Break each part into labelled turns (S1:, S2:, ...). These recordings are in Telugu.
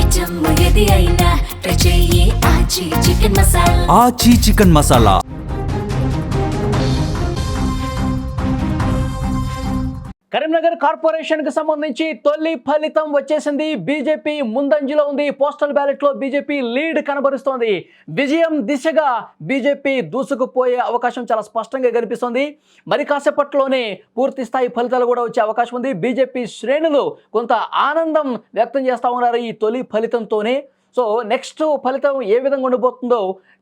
S1: ఐటమ్ ఏది అయినా ట్రై చెయ్యి ఆచి చికెన్ మసాలా.
S2: ఆచి చికెన్ మసాలా.
S3: కరీంనగర్ కార్పొరేషన్ కి సంబంధించి తొలి ఫలితం వచ్చేసింది. బీజేపీ ముందంజలో ఉంది. పోస్టల్ బ్యాలెట్ లో బీజేపీ లీడ్ కనబరుస్తోంది. విజయం దిశగా బీజేపీ దూసుకుపోయే అవకాశం చాలా స్పష్టంగా కనిపిస్తోంది. మరి కాసేపట్లోనే పూర్తి స్థాయి ఫలితాలు కూడా వచ్చే అవకాశం ఉంది. బీజేపీ శ్రేణులు కొంత ఆనందం వ్యక్తం చేస్తూ ఉన్నారు ఈ తొలి ఫలితంతోనే. సో నెక్స్ట్ ఫలితం ఏ విధంగా ఉండబోతుందో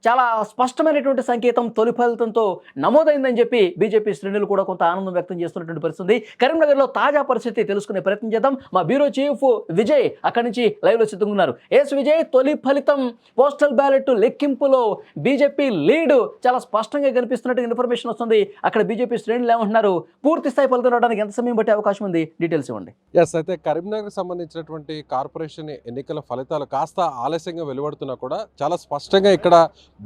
S3: చాలా స్పష్టమైనటువంటి సంకేతం తొలి ఫలితంతో నమోదైందని చెప్పి బీజేపీ శ్రేణులు కూడా కొంత ఆనందం వ్యక్తం చేస్తున్నటువంటి పరిస్థితి. కరీంనగర్లో తాజా పరిస్థితి తెలుసుకునే ప్రయత్నం చేద్దాం. మా బ్యూరో చీఫ్ విజయ్ అక్కడి నుంచి లైవ్లో సిద్ధంగా ఉన్నారు. విజయ్, తొలి ఫలితం పోస్టల్ బ్యాలెట్ లెక్కింపులో బీజేపీ లీడ్ చాలా స్పష్టంగా కనిపిస్తున్నట్టు ఇన్ఫర్మేషన్ వస్తుంది. అక్కడ బీజేపీ శ్రేణులు ఏమంటున్నారు? పూర్తి స్థాయి ఫలితం రావడానికి ఎంత సమయం పట్టే అవకాశం ఉంది? డీటెయిల్స్ ఇవ్వండి.
S4: అయితే కరీంనగర్ సంబంధించినటువంటి కార్పొరేషన్ ఎన్నికల ఫలితాలు కాస్త ఆలస్యంగా వెలువడుతున్నా కూడా చాలా స్పష్టంగా ఇక్కడ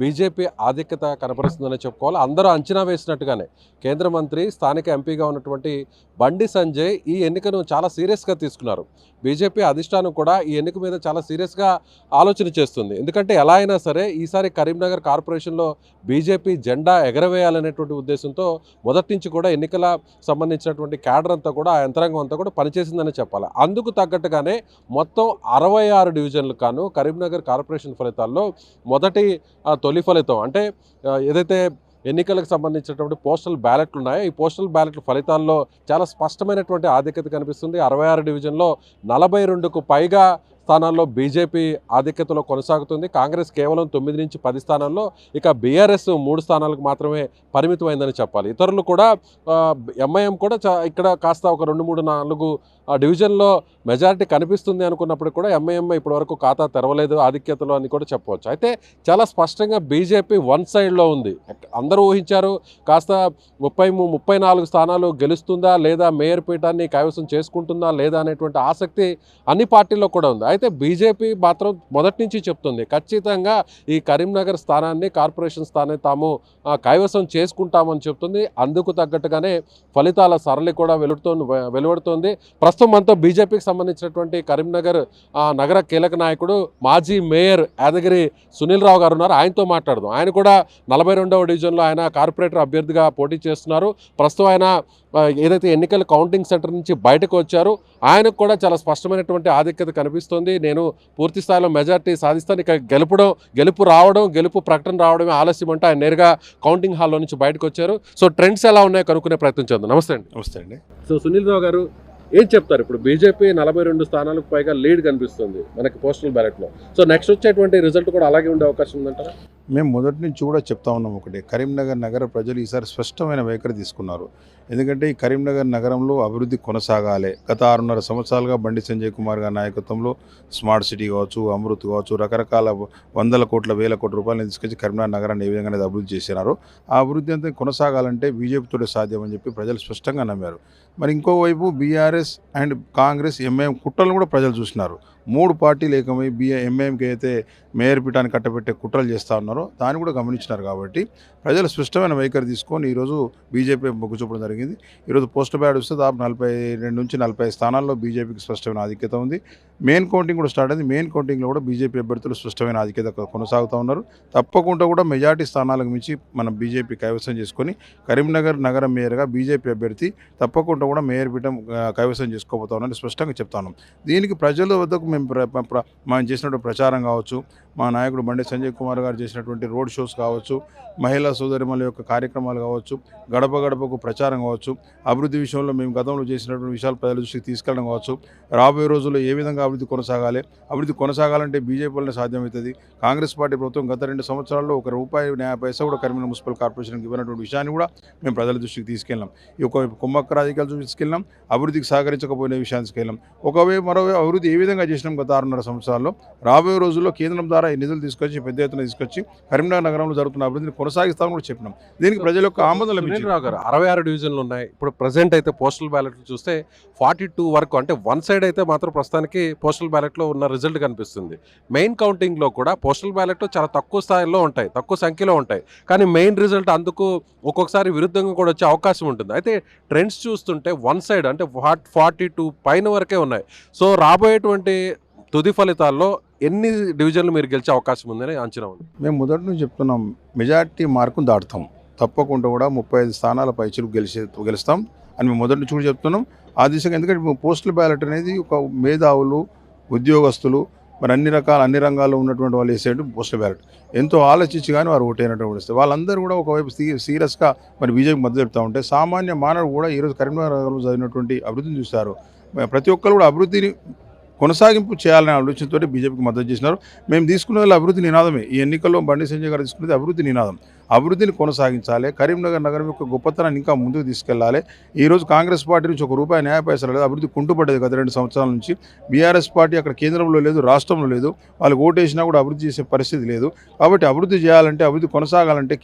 S4: బీజేపీ ఆధిక్యత కనపరుస్తుందని చెప్పుకోవాలి. అందరూ అంచనా వేసినట్టుగానే కేంద్ర మంత్రి, స్థానిక ఎంపీగా ఉన్నటువంటి బండి సంజయ్ ఈ ఎన్నికను చాలా సీరియస్గా తీసుకున్నారు. బీజేపీ అధిష్టానం కూడా ఈ ఎన్నిక మీద చాలా సీరియస్గా ఆలోచన చేస్తుంది. ఎందుకంటే ఎలా అయినా సరే ఈసారి కరీంనగర్ కార్పొరేషన్లో బీజేపీ జెండా ఎగరవేయాలనేటువంటి ఉద్దేశంతో మొదటి నుంచి కూడా ఎన్నికల సంబంధించినటువంటి క్యాడర్ అంతా కూడా, ఆ యంత్రాంగం అంతా కూడా పనిచేసిందని చెప్పాలి. అందుకు తగ్గట్టుగానే మొత్తం 66 డివిజన్లు కాను కరీంనగర్ కార్పొరేషన్ ఫలితాల్లో మొదటి తొలి ఫలితం అంటే ఏదైతే ఎన్నికలకు సంబంధించినటువంటి పోస్టల్ బ్యాలెట్లు ఉన్నాయో ఈ పోస్టల్ బ్యాలెట్ల ఫలితాల్లో చాలా స్పష్టమైనటువంటి ఆధిక్యత కనిపిస్తుంది. 66 డివిజన్లో 42కు పైగా స్థానాల్లో బీజేపీ ఆధిక్యతలో కొనసాగుతుంది. కాంగ్రెస్ కేవలం 9 నుంచి 10 స్థానాల్లో, ఇక బీఆర్ఎస్ 3 స్థానాలకు మాత్రమే పరిమితమైందని చెప్పాలి. ఇతరులు కూడా ఎంఐఎం కూడా ఇక్కడ కాస్త ఒక 2, 3, 4 డివిజన్లో మెజారిటీ కనిపిస్తుంది అనుకున్నప్పుడు కూడా ఎంఐఎం ఇప్పటివరకు ఖాతా తెరవలేదు ఆధిక్యతలో అని కూడా చెప్పవచ్చు. అయితే చాలా స్పష్టంగా బీజేపీ వన్ సైడ్లో ఉంది. అందరూ ఊహించారు కాస్త 34 స్థానాలు గెలుస్తుందా లేదా, మేయర్ పీఠాన్ని కైవసం చేసుకుంటుందా లేదా అనేటువంటి ఆసక్తి అన్ని పార్టీల్లో కూడా ఉంది. అయితే బీజేపీ మాత్రం మొదటి నుంచి చెప్తుంది ఖచ్చితంగా ఈ కరీంనగర్ స్థానాన్ని, కార్పొరేషన్ స్థానాన్ని తాము కైవసం చేసుకుంటామని చెప్తుంది. అందుకు తగ్గట్టుగానే ఫలితాల సరళి కూడా వెలువడుతోంది. ప్రస్తుతం మనతో బీజేపీకి సంబంధించినటువంటి కరీంనగర్ నగర కీలక నాయకుడు, మాజీ మేయర్ యాదగిరి సునీల్ రావు గారు ఉన్నారు. ఆయనతో మాట్లాడదాం. ఆయన కూడా 42వ డివిజన్లో ఆయన కార్పొరేటర్ అభ్యర్థిగా పోటీ చేస్తున్నారు. ప్రస్తుతం ఆయన ఏదైతే ఎన్నికల కౌంటింగ్ సెంటర్ నుంచి బయటకు వచ్చారు, ఆయనకు కూడా చాలా స్పష్టమైనటువంటి ఆధిక్యత కనిపిస్తుంది. నేను పూర్తి స్థాయిలో మెజార్టీ సాధిస్తాను, ఇక గెలుపు ప్రకటన రావడమే ఆలస్యం అంటే ఆయన నేరుగా కౌంటింగ్ హాల్లో నుంచి బయటకు వచ్చారు. సో ట్రెండ్స్ ఎలా ఉన్నాయో కనుక్కునే ప్రయత్నం చేద్దాం. నమస్తే అండి. సో సునీల్ రావు గారు ఏం చెప్తారు? ఇప్పుడు బీజేపీ 42 స్థానాలకు పైగా లీడ్ కనిపిస్తుంది మనకి పోస్టల్ బ్యాలెట్లో. సో నెక్స్ట్ వచ్చేటువంటి రిజల్ట్ కూడా అలాగే ఉండే అవకాశం ఉందంటారా?
S5: మేము మొదటి నుంచి కూడా చెప్తా ఉన్నాం ఒకటి, కరీంనగర్ నగర ప్రజలు ఈసారి స్పష్టమైన వైఖరి తీసుకున్నారు. ఎందుకంటే ఈ కరీంనగర్ నగరంలో అభివృద్ధి కొనసాగాలి. గత 6.5 సంవత్సరాలుగా బండి సంజయ్ కుమార్ గారి నాయకత్వంలో స్మార్ట్ సిటీ కావచ్చు, అమృత్ కావచ్చు, రకరకాల 100 కోట్ల 1000 కోట్ల రూపాయలు తీసుకొచ్చి కరీంనగర్ నగరాన్ని ఏ విధంగా అభివృద్ధి చేసినారో ఆ అభివృద్ధి అంతా కొనసాగాలంటే బీజేపీతోనే సాధ్యం అని చెప్పి ప్రజలు స్పష్టంగా నమ్మారు. మరి ఇంకోవైపు బీఆర్ఎస్ అండ్ కాంగ్రెస్, ఎంఐఎం కుట్రలను కూడా ప్రజలు చూసినారు. 3 పార్టీలు ఏకమై ఎంఐఎంకి అయితే మేయర్ పీఠాన్ని కట్టబెట్టే కుట్రలు చేస్తూ ఉన్నారో దాన్ని కూడా గమనించినారు. కాబట్టి ప్రజలు స్పష్టమైన వైఖరి తీసుకొని ఈరోజు బీజేపీ మొగ్గు చూపడం జరిగింది. ఈరోజు పోస్టల్ బ్యాలెట్ వస్తే దాదాపు 42 నుంచి 40 స్థానాల్లో బీజేపీకి స్పష్టమైన ఆధిక్యత ఉంది. మెయిన్ కౌంటింగ్ కూడా స్టార్ట్ అయింది. మెయిన్ కౌంటింగ్లో కూడా బీజేపీ అభ్యర్థులు స్పష్టమైన ఆధిక్యత కొనసాగుతూ ఉన్నారు. తప్పకుండా కూడా మెజార్టీ స్థానాలకు మించి మనం బీజేపీ కైవసం చేసుకొని కరీంనగర్ నగర మేయర్గా బీజేపీ అభ్యర్థి తప్పకుండా కూడా మేయర్ పీఠం కైవసం చేసుకోబోతా ఉన్నారని స్పష్టంగా చెప్తాను. దీనికి ప్రజల వద్దకు మనం చేసినటువంటి ప్రచారం కావచ్చు, మా నాయకుడు బండి సంజయ్ కుమార్ గారు చేసినటువంటి రోడ్ షోస్ కావచ్చు, మహిళా సోదరిమల యొక్క కార్యక్రమాలు కావచ్చు, గడప గడపకు ప్రచారం కావచ్చు, అభివృద్ధి విషయంలో మేము గతంలో చేసినటువంటి విషయాలు ప్రజల దృష్టికి తీసుకెళ్ళడం కావచ్చు, రాబోయే రోజుల్లో ఏ విధంగా అభివృద్ధి కొనసాగాలంటే బీజేపీ వల్లనే సాధ్యమవుతుంది. కాంగ్రెస్ పార్టీ ప్రభుత్వం గత 2 సంవత్సరాల్లో ₹1.50 కూడా కరీంనగర్ మున్సిపల్ కార్పొరేషన్కి ఇవ్వనటువంటి విషయాన్ని కూడా మేము ప్రజల దృష్టికి తీసుకెళ్ళాం. ఈ ఒక కుమ్మక్క రాజకీయాలు తీసుకెళ్ళాం, అభివృద్ధికి సహకరించకపోయిన విషయాన్ని తీసుకెళ్ళాం. మరోవైపు అభివృద్ధి ఏ విధంగా చేసినాం గత 6.5 సంవత్సరాల్లో, రాబోయే రోజుల్లో కేంద్రం ద్వారా ఈ నిధులు తీసుకొచ్చి పెద్ద ఎత్తున తీసుకొచ్చి కరీంనగర్ నగరంలో జరుగుతున్న అభివృద్ధిని కొనసాగిస్తామని కూడా చెప్పినాం. దీనికి ప్రజల యొక్క ఆమోదం లభించింది.
S4: 66 డివిజన్లు ఉన్నాయి. ఇప్పుడు ప్రజెంట్ అయితే పోస్టల్ బ్యాలెట్లు చూస్తే 42 వరకు, అంటే వన్ సైడ్ అయితే మాత్రం ప్రస్తుతానికి పోస్టల్ బ్యాలెట్లో ఉన్న రిజల్ట్ కనిపిస్తుంది. మెయిన్ కౌంటింగ్లో కూడా పోస్టల్ బ్యాలెట్ చాలా తక్కువ స్థాయిలో ఉంటాయి, తక్కువ సంఖ్యలో ఉంటాయి. కానీ మెయిన్ రిజల్ట్ అందుకు ఒక్కొక్కసారి విరుద్ధంగా కూడా వచ్చే అవకాశం ఉంటుంది. అయితే ట్రెండ్స్ చూస్తుంటే వన్ సైడ్ అంటే 42 పైన వరకే ఉన్నాయి. సో రాబోయేటువంటి తుది ఫలితాల్లో ఎన్ని డివిజన్లు మీరు గెలిచే అవకాశం ఉందని అంచనా ఉంది?
S5: మేము మొదటి నుంచి చెప్తున్నాం, మెజార్టీ మార్కును దాటుతాం, తప్పకుండా కూడా 35 స్థానాల పైచులు గెలుస్తాం అని మేము మొదటి నుంచి కూడా చెప్తున్నాం. ఆ దిశగా, ఎందుకంటే పోస్టల్ బ్యాలెట్ అనేది ఒక మేధావులు, ఉద్యోగస్తులు, మరి అన్ని రంగాల్లో ఉన్నటువంటి వాళ్ళు వేసేటు పోస్టల్ బ్యాలెట్ ఎంతో ఆలోచించి కానీ వారు ఓటైనటువంటి వస్తే వాళ్ళందరూ కూడా ఒకవైపు సీరియస్గా మరి బీజేపీ మద్దతు చెప్తూ ఉంటే, సామాన్య మానవుడు కూడా ఈరోజు కరీంనగర్ నగరంలో జరిగినటువంటి అభివృద్ధిని చూస్తారు. ప్రతి ఒక్కరు కూడా అభివృద్ధిని కొనసాగింపు చేయాలనే ఆలోచనతో బీజేపీకి మద్దతు చేసినారు. మేము తీసుకునే వాళ్ళ అభివృద్ధి నినాదమే. ఈ ఎన్నికల్లో బండి సంజయ్ గారు తీసుకునేది అభివృద్ధి నినాదం. అభివృద్ధిని కొనసాగించాలి, కరీంనగర్ నగరం యొక్క గొప్పతనాన్ని ఇంకా ముందుకు తీసుకెళ్లాలి. ఈరోజు కాంగ్రెస్ పార్టీ నుంచి ₹1 న్యాయ పైసలు లేదు, అభివృద్ధి కుంటుపడ్డది గత 2 సంవత్సరాల నుంచి. బీఆర్ఎస్ పార్టీ అక్కడ కేంద్రంలో లేదు, రాష్ట్రంలో లేదు, వాళ్ళకి ఓటేసినా కూడా అభివృద్ధి చేసే పరిస్థితి లేదు. కాబట్టి అభివృద్ధి చేయాలంటే, అభివృద్ధి కొనసాగాలంటే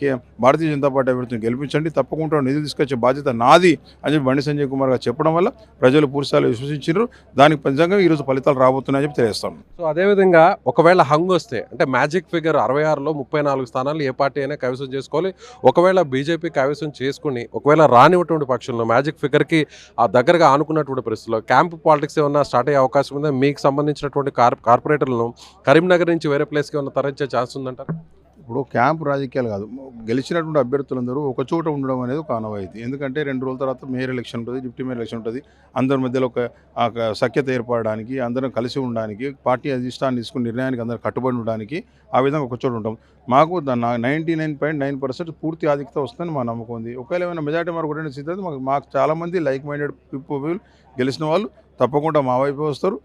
S5: భారతీయ జనతా పార్టీ అభివృద్ధిని గెలిపించండి, తప్పకుండా నిధులు తీసుకొచ్చే బాధ్యత నాది అని చెప్పి బండి సంజయ్ కుమార్ గారు చెప్పడం వల్ల ప్రజలు పూర్తిస్థాయిలో విశ్వసించారు. దానికి నిజంగా ఈరోజు ఫలితాలు రాబోతున్నాయని చెప్పి తెలియస్తాం.
S4: సో అదేవిధంగా ఒకవేళ హంగ్ వస్తే, అంటే మ్యాజిక్ ఫిగర్ 66లో 34 స్థానాలు ఏ పార్టీ అయినా కైవసం చేసుకోవాలి. ఒకవేళ బీజేపీ కైవసం చేసుకుని ఒకవేళ రానివ్వటువంటి పక్షంలో మ్యాజిక్ ఫిగర్కి ఆ దగ్గరగా ఆనుకున్నటువంటి పరిస్థితుల్లో క్యాంప్ పాలిటిక్స్ ఏమన్నా స్టార్ట్ అయ్యే అవకాశం ఉందా? మీకు సంబంధించినటువంటి కార్పొరేటర్లను కరీంనగర్ నుంచి వేరే ప్లేస్కి ఏమన్నా తరలించే ఛాన్స్ ఉందంటారు?
S5: ఇప్పుడు క్యాంపు రాజకీయాలు కాదు, గెలిచినటువంటి అభ్యర్థులందరూ ఒక చోట ఉండడం అనేది ఒక ఆనవాయితీ. ఎందుకంటే 2 రోజుల తర్వాత మేయర్ ఎలక్షన్ ఉంటుంది, డిప్యూటీ మేయర్ ఎలక్షన్ ఉంటుంది. అందరి మధ్యలో ఒక సఖ్యత ఏర్పడడానికి, అందరం కలిసి ఉండడానికి, పార్టీ అధిష్టాన్ని తీసుకుని నిర్ణయానికి అందరూ కట్టుబడి ఉండడానికి ఆ విధంగా ఒక చోట ఉంటాం. మాకు 99.9% పూర్తి ఆధిక్యత వస్తుందని మా నమ్మకం ఉంది. ఒకవేళ ఏమైనా మెజార్టీ మార్కు కొట్టిన స్థితి మాకు చాలామంది లైక్ మైండెడ్ పీపుల్ గెలిచిన వాళ్ళు తప్పకుండా మా వైపు వస్తారు.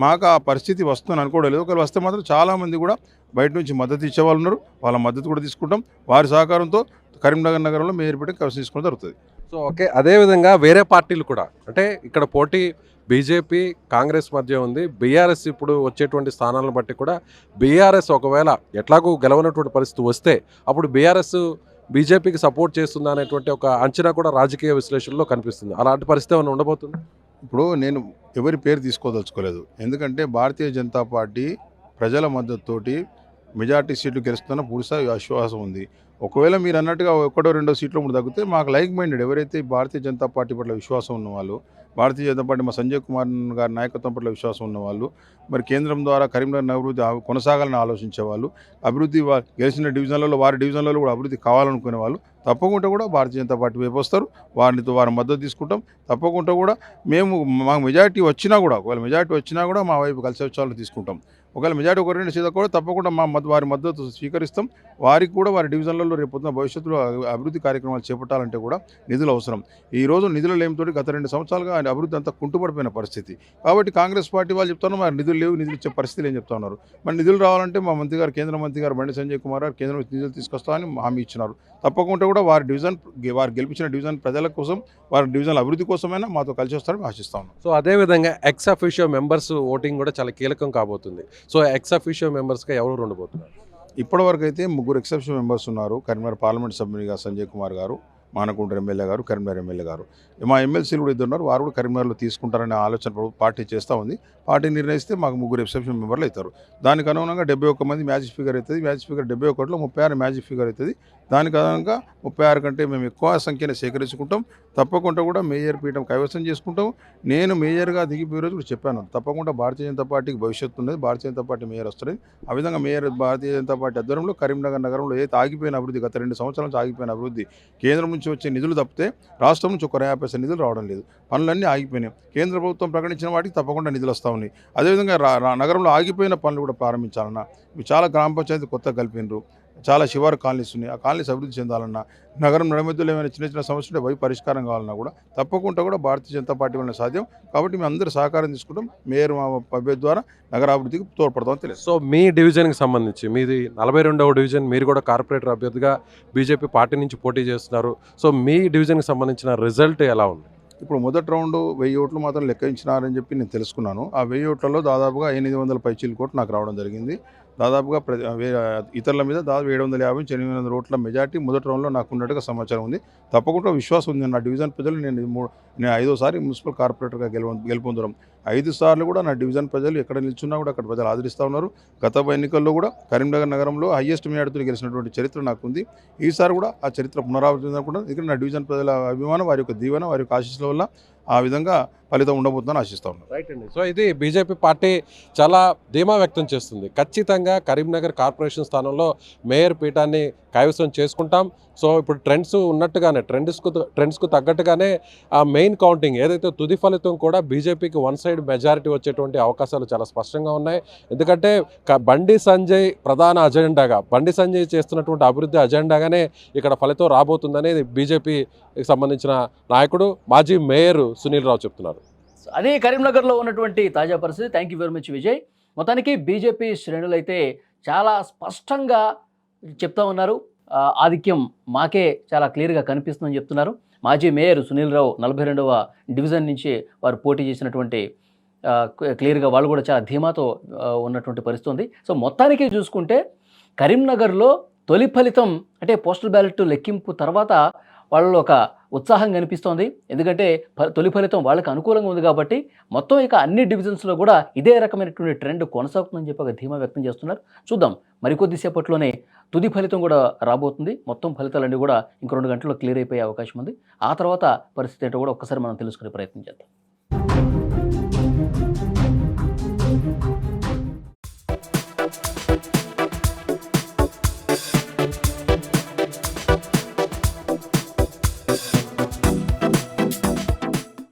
S5: మాకు ఆ పరిస్థితి వస్తుందని అనుకోవడం లేదు. ఒకవేళ వస్తే మాత్రం చాలామంది కూడా బయట నుంచి మద్దతు ఇచ్చేవాళ్ళు ఉన్నారు, వాళ్ళ మద్దతు కూడా తీసుకుంటాం. వారి సహకారంతో కరీంనగర్ నగరంలో మేయర్ పీఠం కవసం తీసుకోవడం జరుగుతుంది.
S4: సో ఓకే, అదేవిధంగా వేరే పార్టీలు కూడా, అంటే ఇక్కడ పోటీ బీజేపీ కాంగ్రెస్ మధ్య ఉంది. బీఆర్ఎస్ ఇప్పుడు వచ్చేటువంటి స్థానాలను బట్టి కూడా బీఆర్ఎస్ ఒకవేళ ఎట్లాగూ గెలవనటువంటి పరిస్థితి వస్తే అప్పుడు బీఆర్ఎస్ బీజేపీకి సపోర్ట్ చేస్తుందా అనేటువంటి ఒక అంచనా కూడా రాజకీయ విశ్లేషణలో కనిపిస్తుంది. అలాంటి పరిస్థితి ఏమైనా ఉండబోతుంది?
S5: ఇప్పుడు నేను ఎవరి పేరు తీసుకోదలుచుకోలేదు, ఎందుకంటే భారతీయ జనతా పార్టీ ప్రజల మద్దతుతోటి మెజార్టీ సీట్లు గెలుస్తున్న పూర్తి విశ్వాసం ఉంది. ఒకవేళ మీరు అన్నట్టుగా 1-2 సీట్లు ముందు తగ్గితే మాకు లైక్ మైండెడ్ ఎవరైతే భారతీయ జనతా పార్టీ పట్ల విశ్వాసం ఉన్నవాళ్ళు, భారతీయ జనతా పార్టీ మా సంజయ్ కుమార్ గారి నాయకత్వం పట్ల విశ్వాసం ఉన్నవాళ్ళు, మరి కేంద్రం ద్వారా కరీంనగర్ అభివృద్ధి కొనసాగాలని ఆలోచించే వాళ్ళు, అభివృద్ధి గెలిచిన డివిజన్లలో వారి డివిజన్లలో కూడా అభివృద్ధి కావాలనుకునే వాళ్ళు తప్పకుండా కూడా భారతీయ జనతా పార్టీ వైపు వస్తారు. వారి మద్దతు తీసుకుంటాం. తప్పకుండా కూడా మాకు మెజారిటీ వచ్చినా కూడా, ఒకవేళ మెజారిటీ వచ్చినా కూడా మా వైపు కలిసి వచ్చాలని తీసుకుంటాం. ఒకవేళ మెజారిటీ 1-2 సీట్లు కూడా తప్పకుండా వారి మద్దతు స్వీకరిస్తాం. వారికి కూడా వారి డివిజన్లలో రేపొద్దున భవిష్యత్తులో అభివృద్ధి కార్యక్రమాలు చేపట్టాలంటే కూడా నిధులు అవసరం. ఈరోజు నిధులు లేమితో గత 2 సంవత్సరాలుగా అభివృద్ధి అంతా కుంటుపడిపోయిన పరిస్థితి. కాబట్టి కాంగ్రెస్ పార్టీ వాళ్ళు చెప్తున్నారు మరి నిధులు లేవు, నిధులు ఇచ్చే పరిస్థితులు ఏం చెప్తా ఉన్నారు. మరి నిధులు రావాలంటే మా మంత్రి గారు, కేంద్ర మంత్రి గారు బండి సంజయ్ కుమార్ గారు కేంద్రం నిధులు తీసుకొస్తామని హామీ ఇచ్చినారు. తప్పకుండా కూడా వారు గెలిపించిన డివిజన్ ప్రజల కోసం, వారి డివిజన్ అభివృద్ధి కోసమైనా మాతో కలిసి వస్తారని ఆశిస్తా ఉన్నాం.
S4: సో అదేవిధంగా ఎక్స్ అఫీషియో మెంబర్స్ ఓటింగ్ కూడా చాలా కీలకం కాబోతుంది. సో ఎక్స్ అఫీషియో మెంబర్స్గా ఎవరు ఉండబోతున్నారు?
S5: ఇప్పటివరకు అయితే 3 ఎక్సెప్షన్ మెంబర్స్ ఉన్నారు. కరీంనగర్ పార్లమెంట్ సభ్యునిగా సంజయ్ కుమార్ గారు, మానకొండ ఎమ్మెల్యే గారు, కరీంనగర్ ఎమ్మెల్యే గారు. మా ఎమ్మెల్సీలు కూడా 2 ఉన్నారు. వారు కూడా కరీంనగర్లో తీసుకుంటారనే ఆలోచన పార్టీ చేస్తూ ఉంది. పార్టీ నిర్ణయిస్తే మాకు 3 ఎక్సెప్షన్ మెంబర్లు అవుతారు. దానికి అనుగుణంగా 71 మంది మ్యాజిక్ ఫిగర్ అవుతుంది. మ్యాజిక్ ఫిగర్ 71లో 36 మ్యాజిక్ ఫిగర్ అవుతుంది. దానికి అనుగుణంగా 36 కంటే మేము ఎక్కువ సంఖ్యను సేకరించుకుంటాం. తప్పకుండా కూడా మేయర్ పీఠం కైవసం చేసుకుంటాం. నేను మేయర్గా దిగిపోయే రోజు కూడా చెప్పాను, తప్పకుండా భారతీయ జనతా పార్టీకి భవిష్యత్తు ఉన్నది, భారతీయ జనతా పార్టీ మేయర్ వస్తుంది. ఆ విధంగా భారతీయ జనతా పార్టీ ఆధ్వర్యంలో కరీంనగర్ నగరంలో ఏదైతే ఆగిపోయిన అభివృద్ధి, గత 2 సంవత్సరాల నుంచి ఆగిపోయిన అభివృద్ధి, కేంద్రం నుంచి వచ్చే నిధులు తప్పితే రాష్ట్రం నుంచి 1 50 నిధులు రావడం లేదు. పనులన్నీ ఆగిపోయినాయి. కేంద్ర ప్రభుత్వం ప్రకటించిన వాటికి తప్పకుండా నిధులు వస్తూ ఉన్నాయి. అదేవిధంగా నగరంలో ఆగిపోయిన పనులు కూడా ప్రారంభించాలన్నా, ఇవి చాలా గ్రామ పంచాయతీ కొత్తగా కలిపినారు. చాలా శివారు కాలనీస్ ఉన్నాయి. ఆ కాలనీస్ అభివృద్ధి చెందాలన్నా, నగరం నడిమధ్యలో ఏమైనా చిన్న సమస్యలు ఉంటే పరిష్కారం కావాలన్నా కూడా తప్పకుండా కూడా భారతీయ జనతా పార్టీ వల్ల సాధ్యం. కాబట్టి మేము అందరూ సహకారం తీసుకుంటాం. మేయర్ అభ్యర్థి ద్వారా నగరాభివృద్ధికి తోడ్పడతామని తెలుసు.
S4: సో మీ డివిజన్కి సంబంధించి, మీది 42వ డివిజన్, మీరు కూడా కార్పొరేటర్ అభ్యర్థిగా బీజేపీ పార్టీ నుంచి పోటీ చేస్తున్నారు. సో మీ డివిజన్కి సంబంధించిన రిజల్ట్ ఎలా ఉంది?
S5: ఇప్పుడు మొదటి రౌండ్ 1000 ఓట్లు మాత్రం లెక్కించినారని చెప్పి నేను తెలుసుకున్నాను. ఆ 1000 ఓట్లలో దాదాపుగా 800 పైచీల కోట్లు నాకు రావడం జరిగింది. దాదాపుగా ఇతరుల మీద దాదాపు 750-800 ఓట్ల మెజార్టీ మొదటి రౌండ్లో నాకు ఉన్నట్టుగా సమాచారం ఉంది. తప్పకుండా విశ్వాసం ఉంది నా డివిజన్ ప్రజలు. నేను 5వసారి మున్సిపల్ కార్పొరేటర్గా గెలుపొందడం. 5 సార్లు కూడా నా డివిజన్ ప్రజలు ఎక్కడ నిల్చున్నా కూడా అక్కడ ప్రజలు ఆదరిస్తూ ఉన్నారు. గత ఎన్నికల్లో కూడా కరీంనగర్ నగరంలో హైయెస్ట్ మెజార్టీతో గెలిచినటువంటి చరిత్ర నాకు ఉంది. ఈసారి కూడా ఆ చరిత్ర పునరావృతం అనుకుంటున్నాను. ఇక్కడ నా డివిజన్ ప్రజల అభిమానం, వారి యొక్క దీవెన, వారి యొక్క ఆశీస్సుల వల్ల ఆ విధంగా ఫలితం ఉండబోతుందని ఆశిస్తా ఉన్నాను.
S4: రైట్ అండి. సో ఇది బీజేపీ పార్టీ చాలా ధీమా వ్యక్తం చేస్తుంది. ఖచ్చితంగా కరీంనగర్ కార్పొరేషన్ స్థానంలో మేయర్ పీఠాన్ని కైవసం చేసుకుంటాం. సో ఇప్పుడు ట్రెండ్స్ ఉన్నట్టుగానే ట్రెండ్స్కు తగ్గట్టుగానే ఆ మెయిన్ కౌంటింగ్ ఏదైతే తుది ఫలితం కూడా బీజేపీకి వన్ సైడ్ మెజారిటీ వచ్చేటువంటి అవకాశాలు చాలా స్పష్టంగా ఉన్నాయి. ఎందుకంటే బండి సంజయ్ ప్రధాన అజెండాగా, బండి సంజయ్ చేస్తున్నటువంటి అభివృద్ధి అజెండాగానే ఇక్కడ ఫలితం రాబోతుందనేది బీజేపీకి సంబంధించిన నాయకుడు మాజీ మేయర్ సునీల్ రావు చెప్తున్నారు.
S3: అదే కరీంనగర్లో ఉన్నటువంటి తాజా పరిస్థితి. Thank you very much Vijay. మొత్తానికి బీజేపీ శ్రేణులు అయితే చాలా స్పష్టంగా చెప్తా ఉన్నారు, ఆధిక్యం మాకే చాలా క్లియర్గా కనిపిస్తుందని చెప్తున్నారు. మాజీ మేయర్ సునీల్ రావు 42వ డివిజన్ నుంచి వారు పోటీ చేసినటువంటి క్లియర్గా వాళ్ళు కూడా చాలా ధీమాతో ఉన్నటువంటి పరిస్థితి ఉంది. సో మొత్తానికి చూసుకుంటే కరీంనగర్లో తొలి ఫలితం అంటే పోస్టల్ బ్యాలెట్ లెక్కింపు తర్వాత వాళ్ళలో ఒక ఉత్సాహం కనిపిస్తోంది. ఎందుకంటే తొలి ఫలితం వాళ్ళకి అనుకూలంగా ఉంది కాబట్టి మొత్తం ఇక అన్ని డివిజన్స్లో కూడా ఇదే రకమైనటువంటి ట్రెండ్ కొనసాగుతుందని చెప్పి ఒక ధీమా వ్యక్తం చేస్తున్నారు. చూద్దాం, మరికొద్దిసేపట్లోనే తుది ఫలితం కూడా రాబోతుంది. మొత్తం ఫలితాలన్నీ కూడా ఇంకో 2 గంటల్లో క్లియర్ అయిపోయే అవకాశం ఉంది. ఆ తర్వాత పరిస్థితి ఏంటో కూడా ఒక్కసారి మనం తెలుసుకునే ప్రయత్నం చేద్దాం.